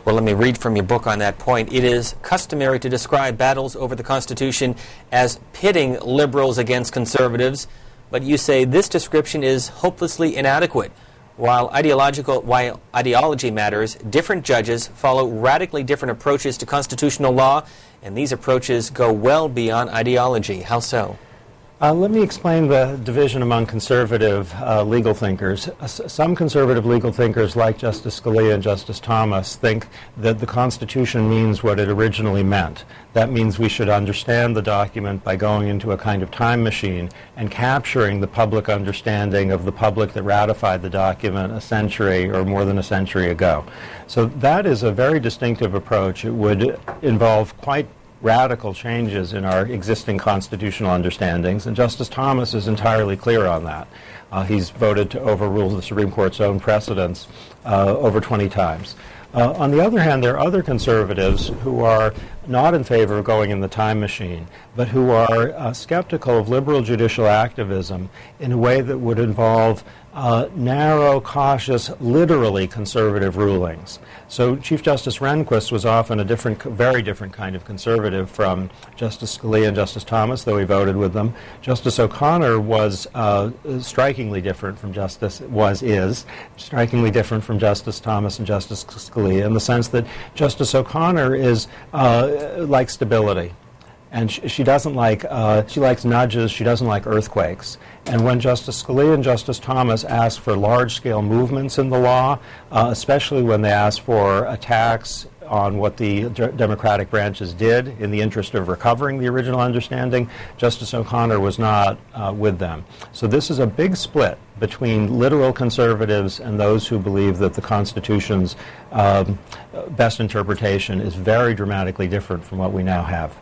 Well, let me read from your book on that point. It is customary to describe battles over the Constitution as pitting liberals against conservatives, but you say this description is hopelessly inadequate. While ideology matters, different judges follow radically different approaches to constitutional law, and these approaches go well beyond ideology. How so? Let me explain the division among conservative legal thinkers. Some conservative legal thinkers, like Justice Scalia and Justice Thomas, think that the Constitution means what it originally meant. That means we should understand the document by going into a kind of time machine and capturing the public understanding of the public that ratified the document a century or more than a century ago. So that is a very distinctive approach. It would involve quite radical changes in our existing constitutional understandings, and Justice Thomas is entirely clear on that. He's voted to overrule the Supreme Court's own precedents over 20 times. On the other hand, there are other conservatives who are not in favor of going in the time machine, but who are skeptical of liberal judicial activism in a way that would involve narrow, cautious, literally conservative rulings. So Chief Justice Rehnquist was often a very different kind of conservative from Justice Scalia and Justice Thomas, though he voted with them. Justice O'Connor was strikingly different from strikingly different from Justice Thomas and Justice Scalia in the sense that Justice O'Connor is like stability. And she doesn't like, she likes nudges, she doesn't like earthquakes. And when Justice Scalia and Justice Thomas ask for large-scale movements in the law, especially when they ask for attacks on what the Democratic branches did in the interest of recovering the original understanding, Justice O'Connor was not with them. So this is a big split between literal conservatives and those who believe that the Constitution's best interpretation is very dramatically different from what we now have.